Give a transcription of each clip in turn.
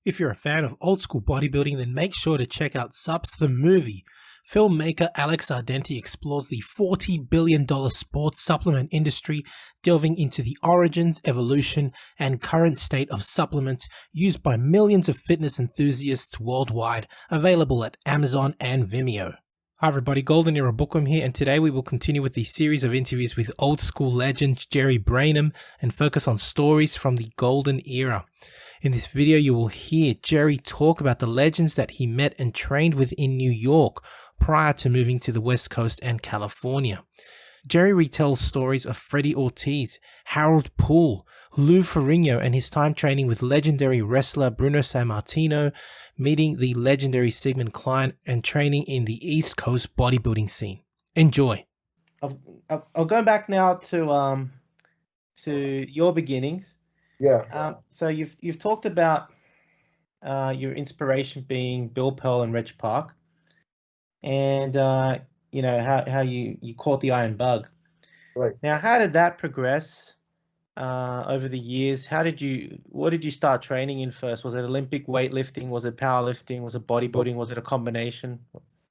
If you're a fan of old school bodybuilding, then make sure to check out Subs the Movie. Filmmaker Alex Ardenti explores the $40 billion sports supplement industry, delving into the origins, evolution, and current state of supplements used by millions of fitness enthusiasts worldwide, available at Amazon and Vimeo. Hi everybody, Golden Era Bookworm here, and today we will continue with the series of interviews with old school legend Jerry Brainum and focus on stories from the Golden Era. In this video, you will hear Jerry talk about the legends that he met and trained with in New York prior to moving to the West Coast and California. Jerry retells stories of Freddy Ortiz, Harold Poole, Lou Ferrigno, and his time training with legendary wrestler Bruno Sammartino, meeting the legendary Sigmund Klein, and training in the East Coast bodybuilding scene. Enjoy. I'll go back now to your beginnings. Yeah. So you've talked about your inspiration being Bill Pearl and Reg Park, and you know how you caught the iron bug. Right. Now, how did that progress over the years? What did you start training in first? Was it Olympic weightlifting? Was it powerlifting? Was it bodybuilding? Was it a combination?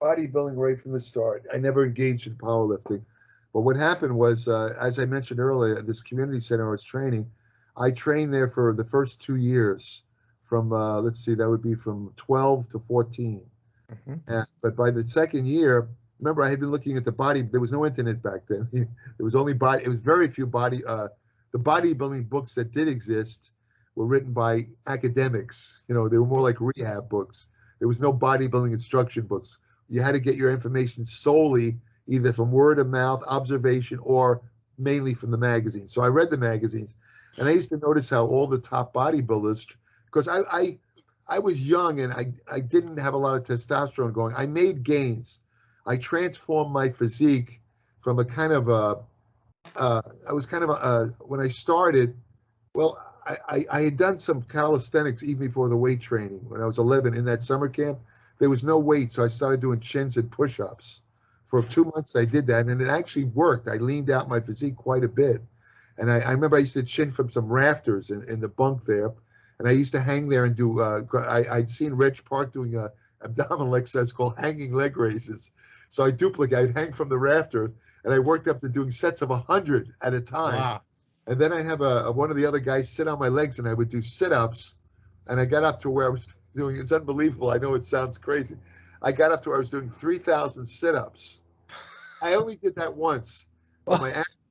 Bodybuilding right from the start. I never engaged in powerlifting. But what happened was, as I mentioned earlier, at this community center I was training, I trained there for the first 2 years from, let's see, that would be from 12 to 14. Mm-hmm. But by the second year, remember I had been looking at the body, there was no internet back then. There was only it was very few the bodybuilding books that did exist were written by academics. You know, they were more like rehab books. There was no bodybuilding instruction books. You had to get your information solely either from word of mouth, observation, or mainly from the magazines. So I read the magazines. And I used to notice how all the top bodybuilders, because I was young and I didn't have a lot of testosterone going. I made gains. I transformed my physique from a kind of when I started, well, I had done some calisthenics even before the weight training. When I was 11 in that summer camp, there was no weight. So I started doing chins and push-ups. For 2 months I did that, and it actually worked. I leaned out my physique quite a bit. And I remember I used to chin from some rafters in the bunk there. And I used to hang there and do, I'd seen Reg Park doing a abdominal exercise called hanging leg raises. So I'd hang from the rafter, and I worked up to doing sets of 100 at a time. Wow. And then I'd have one of the other guys sit on my legs, and I would do sit-ups. And I got up to where I was doing, it's unbelievable. I know it sounds crazy. I got up to where I was doing 3,000 sit-ups. I only did that once. But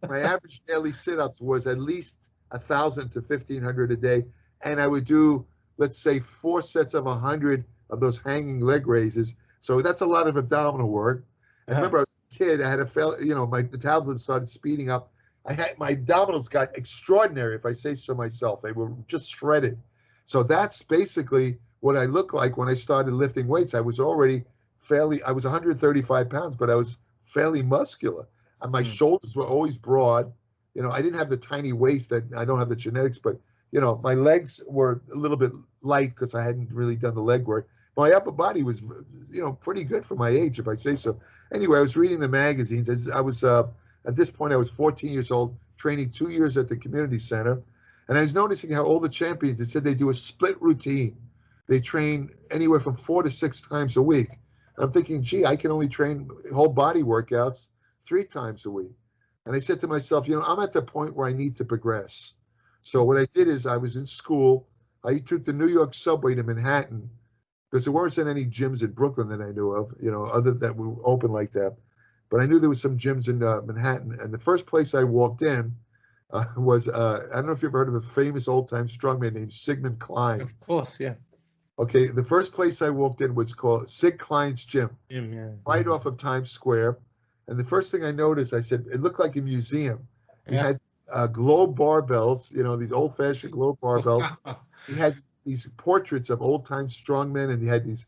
my average daily sit-ups was at least 1,000 to 1,500 a day. And I would do, let's say, 4 sets of 100 of those hanging leg raises. So that's a lot of abdominal work. I remember I was a kid, I had my metabolism started speeding up. My abdominals got extraordinary, if I say so myself. They were just shredded. So that's basically what I looked like when I started lifting weights. I was already I was 135 pounds, but I was fairly muscular. And my shoulders were always broad. You know, I didn't have the tiny waist that I don't have the genetics, but, you know, my legs were a little bit light because I hadn't really done the leg work. My upper body was, you know, pretty good for my age, if I say so. Anyway, I was reading the magazines. I was, at this point, I was 14 years old, training 2 years at the community center. And I was noticing how all the champions, they said they do a split routine. They train anywhere from 4 to 6 times a week. And I'm thinking, gee, I can only train whole body workouts 3 times a week. And I said to myself, you know, I'm at the point where I need to progress. So what I did is I was in school. I took the New York subway to Manhattan because there weren't any gyms in Brooklyn that I knew of, you know, other that were open like that. But I knew there was some gyms in Manhattan. And the first place I walked in was, I don't know if you've ever heard of a famous old-time strongman named Sigmund Klein. Of course, yeah. Okay, the first place I walked in was called Sig Klein's Gym, right off of Times Square. And the first thing I noticed, I said, it looked like a museum. He had globe barbells, you know, these old-fashioned globe barbells. He had these portraits of old-time strongmen, and he had these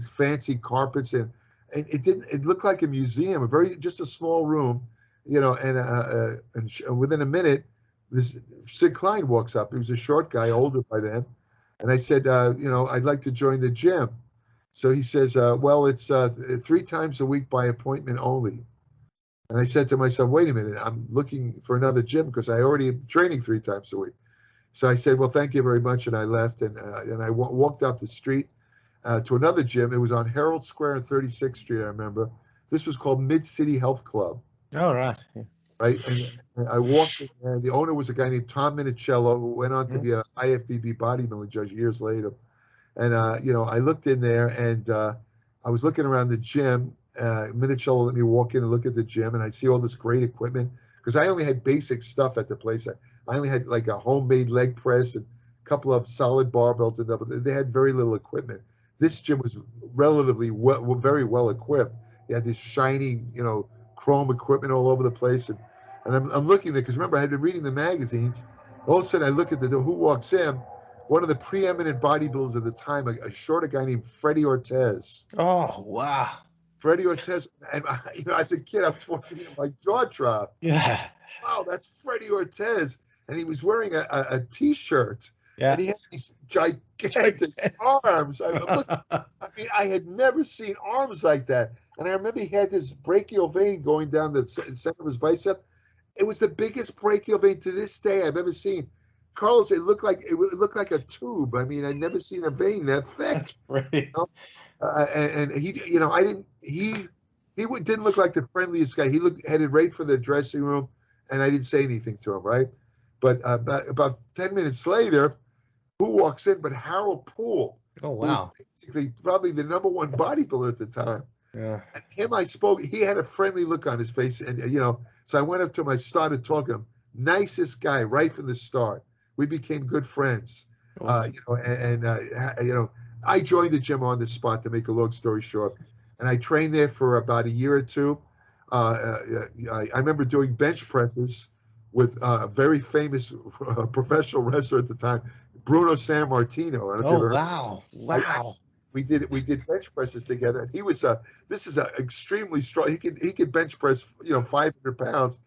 fancy carpets, and it looked like a museum, just a small room, you know. And within a minute, this Sig Klein walks up. He was a short guy, older by then, and I said, you know, I'd like to join the gym. So he says, well, it's 3 times a week by appointment only. And I said to myself, wait a minute, I'm looking for another gym because I already am training 3 times a week. So I said, well, thank you very much, and I left, and I walked up the street to another gym. It was on Herald Square and 36th Street, I remember. This was called Mid-City Health Club. Oh, right. Yeah. Right, and I walked in there. The owner was a guy named Tom Minicello, who went on to be a IFBB bodybuilding judge years later. And I looked in there, and I was looking around the gym. Minicello let me walk in and look at the gym, and I see all this great equipment because I only had basic stuff at the place. I only had like a homemade leg press and a couple of solid barbells, and they had very little equipment. This gym was relatively very well equipped. They had this shiny, chrome equipment all over the place, and I'm looking there because remember I had been reading the magazines. All of a sudden I look at the door. Who walks in? One of the preeminent bodybuilders at the time, a shorter guy named Freddie Ortiz. Oh, wow. Freddie Ortiz, and as a kid I was watching him, my jaw dropped. Yeah. Wow, that's Freddie Ortiz, and he was wearing a T-shirt. Yeah. And he had these gigantic arms. I had never seen arms like that. And I remember he had this brachial vein going down the center of his bicep. It was the biggest brachial vein to this day I've ever seen. Carlos, it looked like a tube. I mean, I'd never seen a vein that thick. That's right. And he, he didn't look like the friendliest guy. He headed right for the dressing room, and I didn't say anything to him, right? But about 10 minutes later, who walks in but Harold Poole? Oh, wow. Who was basically probably the #1 bodybuilder at the time. Yeah. And him, I spoke. He had a friendly look on his face, and so I went up to him. I started talking to him. Nicest guy right from the start. We became good friends. Awesome. I joined the gym on the spot, to make a long story short, and I trained there for about a year or two. I remember doing bench presses with a very famous professional wrestler at the time, Bruno Sammartino. I don't know if you ever heard. Wow. We did bench presses together, and he was this is a extremely strong. He could bench press 500 pounds.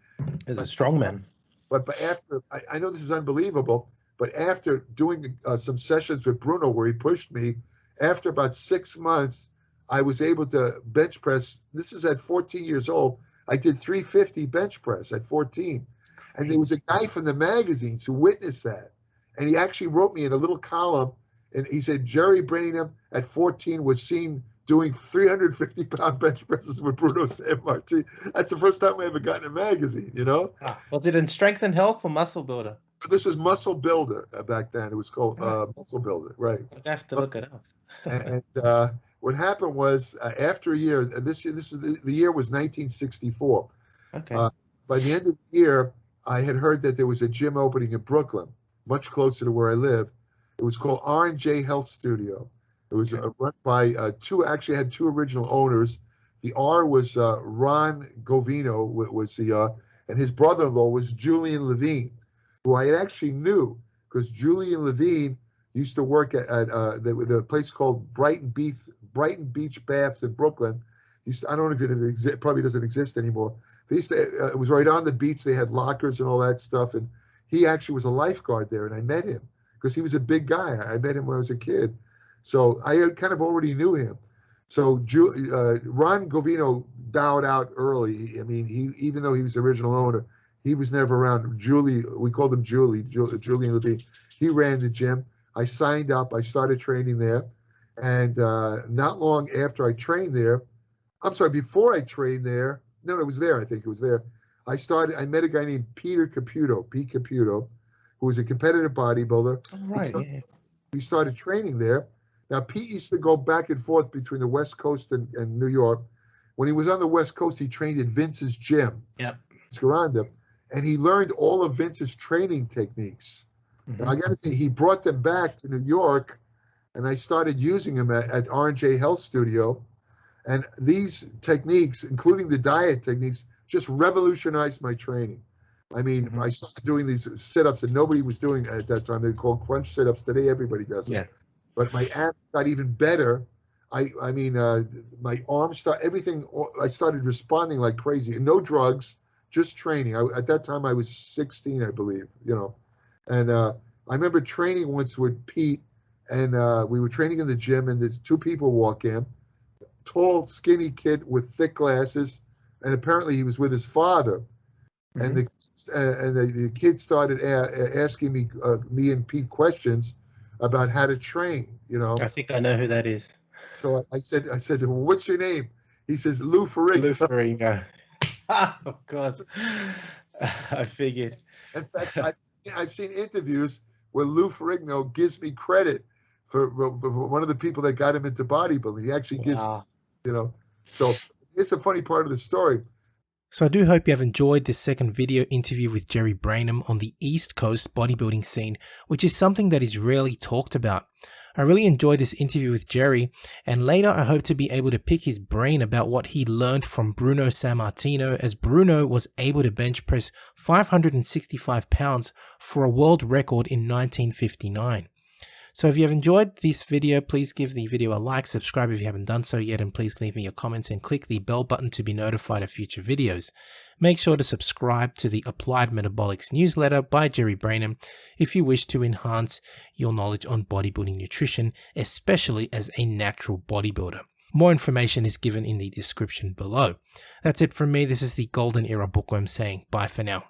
As a strongman. But after I know this is unbelievable, but after doing some sessions with Bruno where he pushed me, after about 6 months, I was able to bench press. This is at 14 years old. I did 350 bench press at 14. And there was a guy from the magazines who witnessed that. And he actually wrote me in a little column, and he said, Jerry Brainum at 14 was seen doing 350-pound bench presses with Bruno Sammartino. That's the first time I ever got in a magazine, Was it in Strength and Health or Muscle Builder? This was Muscle Builder back then. It was called Muscle Builder, right. I have to look it up. And what happened was after a year, this was the year was 1964. Okay. By the end of the year, I had heard that there was a gym opening in Brooklyn, much closer to where I lived. It was called R&J Health Studio. It was run by had two original owners. The R was Ron Govino, and his brother-in-law was Julian Levine, who I actually knew because Julian Levine used to work at the place called Brighton Beach Baths in Brooklyn. I don't know if it probably doesn't exist anymore. It was right on the beach. They had lockers and all that stuff, and he actually was a lifeguard there, and I met him because he was a big guy. I met him when I was a kid. So I kind of already knew him. So Ron Govino bowed out early. I mean, even though he was the original owner, he was never around. We called him Julian Levine. He ran the gym. I signed up. I started training there. And not long after I trained there, before I trained there, no, it was there. I think it was there. I met a guy named Pete Caputo, who was a competitive bodybuilder. Oh, right. We started training there. Now, Pete used to go back and forth between the West Coast and New York. When he was on the West Coast, he trained at Vince's gym. Yep. Scaranda, and he learned all of Vince's training techniques. Mm-hmm. And I got to think, he brought them back to New York, and I started using them at R&J Health Studio. And these techniques, including the diet techniques, just revolutionized my training. I mean, I started doing these sit-ups that nobody was doing at that time. They're called crunch sit-ups. Today, everybody does them. Yeah. But my abs got even better. My arms I started responding like crazy. And no drugs, just training. At that time, I was 16, I believe, And I remember training once with Pete, and we were training in the gym, and there's two people walk in, tall, skinny kid with thick glasses, and apparently he was with his father. And the and the kid started asking me and Pete questions about how to train. I think I know who that is. So I said, well, what's your name? He says, Lou Ferrigno. Lou Ferrigno. Of course. I figured. In fact, I've seen interviews where Lou Ferrigno gives me credit for one of the people that got him into bodybuilding. He actually gives, So it's a funny part of the story. So I do hope you have enjoyed this second video interview with Jerry Brainum on the East Coast bodybuilding scene, which is something that is rarely talked about. I really enjoyed this interview with Jerry, and later I hope to be able to pick his brain about what he learned from Bruno Sammartino, as Bruno was able to bench press 565 pounds for a world record in 1959. So if you have enjoyed this video, please give the video a like, subscribe if you haven't done so yet, and please leave me your comments and click the bell button to be notified of future videos. Make sure to subscribe to the Applied Metabolics newsletter by Jerry Brainum if you wish to enhance your knowledge on bodybuilding nutrition, especially as a natural bodybuilder. More information is given in the description below. That's it from me. This is the Golden Era Bookworm saying bye for now.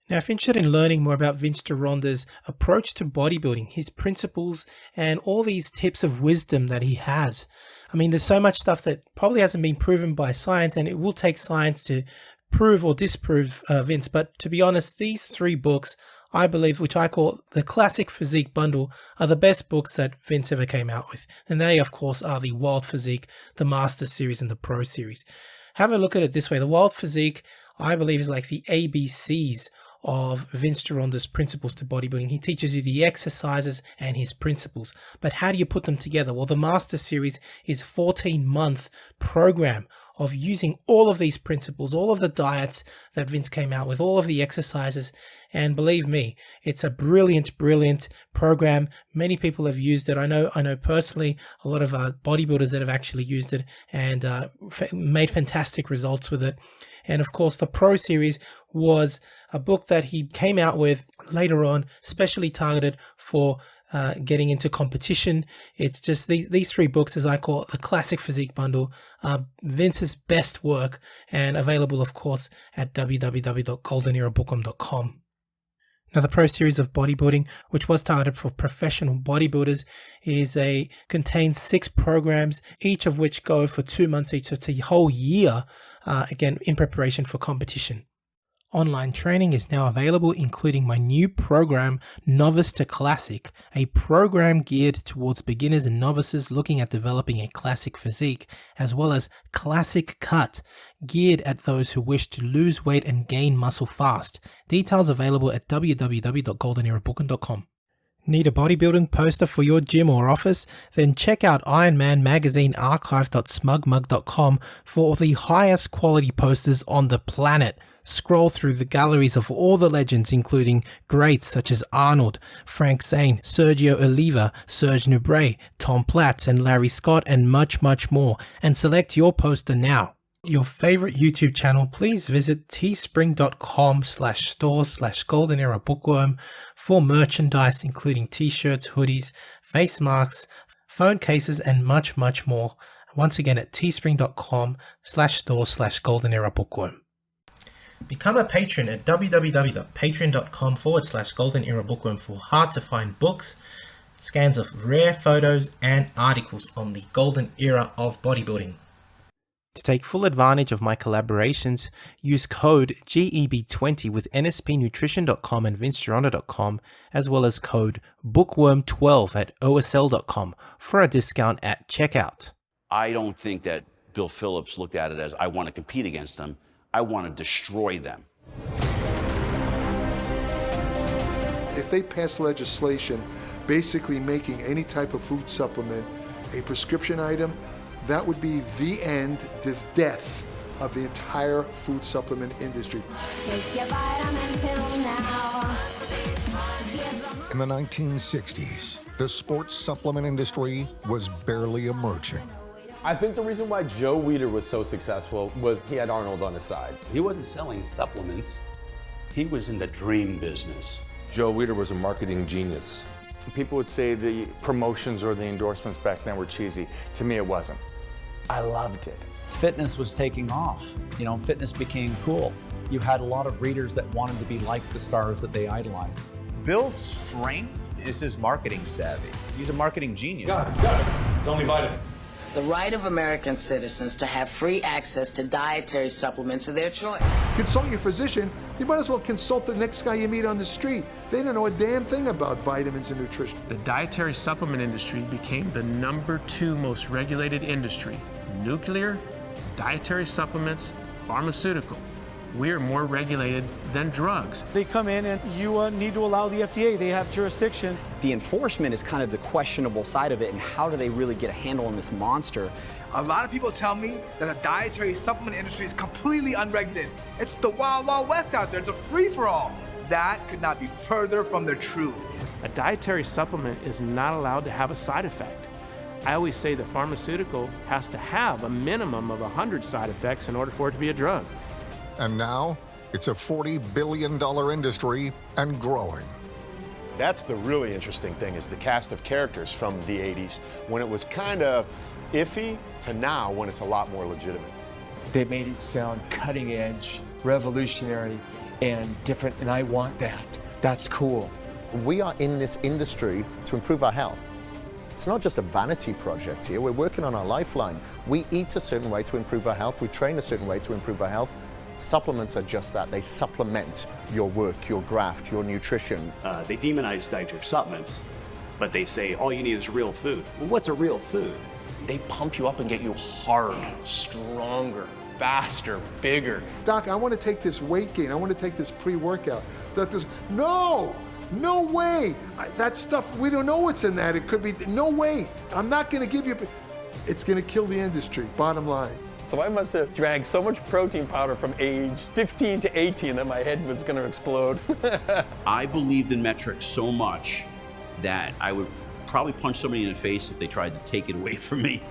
Now, if you're interested in learning more about Vince Gironda's approach to bodybuilding, his principles, and all these tips of wisdom that he has, I mean, there's so much stuff that probably hasn't been proven by science, and it will take science to prove or disprove Vince. But to be honest, these 3 books, I believe, which I call the Classic Physique Bundle, are the best books that Vince ever came out with. And they, of course, are the Wild Physique, the Master Series, and the Pro Series. Have a look at it this way. The Wild Physique, I believe, is like the ABCs of Vince Gironda's principles to bodybuilding. He teaches you the exercises and his principles, but how do you put them together? Well, the Master Series is a 14-month program of using all of these principles, all of the diets that Vince came out with, all of the exercises, and believe me, it's a brilliant program. Many people have used it. I know personally a lot of bodybuilders that have actually used it and made fantastic results with it. And of course, the Pro Series was a book that he came out with later on, specially targeted for getting into competition. It's just these 3 books, as I call it, the Classic Physique Bundle, Vince's best work, and available, of course, at www.goldenerabookworm.com. Now, the Pro Series of Bodybuilding, which was targeted for professional bodybuilders, contains 6 programs, each of which go for 2 months each. So it's a whole year, again, in preparation for competition. Online training is now available, including my new program, Novice to Classic, a program geared towards beginners and novices looking at developing a classic physique, as well as Classic Cut, geared at those who wish to lose weight and gain muscle fast. Details available at www.goldenerabookworm.com. Need a bodybuilding poster for your gym or office? Then check out Iron Man Magazine archive.smugmug.com for the highest quality posters on the planet. Scroll through the galleries of all the legends, including greats such as Arnold, Frank Zane, Sergio Oliva, Serge Nubret, Tom Platz, and Larry Scott, and much more, and select your poster now. Your favorite YouTube channel, please visit teespring.com/store/goldenerabookworm for merchandise, including t-shirts, hoodies, face masks, phone cases, and much more. Once again, at teespring.com/store/goldenerabookworm. Become a patron at www.patreon.com/goldenerabookworm for hard to find books, scans of rare photos, and articles on the golden era of bodybuilding. To take full advantage of my collaborations, use code GEB20 with nspnutrition.com and vincegironda.com, as well as code bookworm12 at osl.com for a discount at checkout. I don't think that Bill Phillips looked at it as, I want to compete against them. I want to destroy them. If they pass legislation basically making any type of food supplement a prescription item, that would be the end, the death of the entire food supplement industry. Take your vitamin pill now. In the 1960s, the sports supplement industry was barely emerging. I think the reason why Joe Weider was so successful was he had Arnold on his side. He wasn't selling supplements. He was in the dream business. Joe Weider was a marketing genius. People would say the promotions or the endorsements back then were cheesy. To me, it wasn't. I loved it. Fitness was taking off. Fitness became cool. You had a lot of readers that wanted to be like the stars that they idolized. Bill's strength is his marketing savvy. He's a marketing genius. Got it. It's only vitamin. The right of American citizens to have free access to dietary supplements of their choice. Consult your physician. You might as well consult the next guy you meet on the street. They don't know a damn thing about vitamins and nutrition. The dietary supplement industry became the #2 most regulated industry. Nuclear, dietary supplements, pharmaceutical. We're more regulated than drugs. They come in and you need to allow the FDA. They have jurisdiction. The enforcement is kind of the questionable side of it, and how do they really get a handle on this monster? A lot of people tell me that the dietary supplement industry is completely unregulated. It's the wild, wild west out there. It's a free-for-all. That could not be further from the truth. A dietary supplement is not allowed to have a side effect. I always say the pharmaceutical has to have a minimum of 100 side effects in order for it to be a drug. And now, it's a $40 billion industry and growing. That's the really interesting thing, is the cast of characters from the 80s, when it was kind of iffy, to now when it's a lot more legitimate. They made it sound cutting edge, revolutionary, and different, and I want that. That's cool. We are in this industry to improve our health. It's not just a vanity project here. We're working on our lifeline. We eat a certain way to improve our health. We train a certain way to improve our health. Supplements are just that. They supplement your work, your graft, your nutrition. They demonize dietary supplements, but they say all you need is real food. Well, what's a real food? They pump you up and get you hard, stronger, faster, bigger. Doc, I want to take this weight gain. I want to take this pre-workout. No way. That stuff, we don't know what's in that. It could be, no way. I'm not going to give you, it's going to kill the industry, bottom line. So I must have drank so much protein powder from age 15 to 18 that my head was going to explode. I believed in metrics so much that I would probably punch somebody in the face if they tried to take it away from me.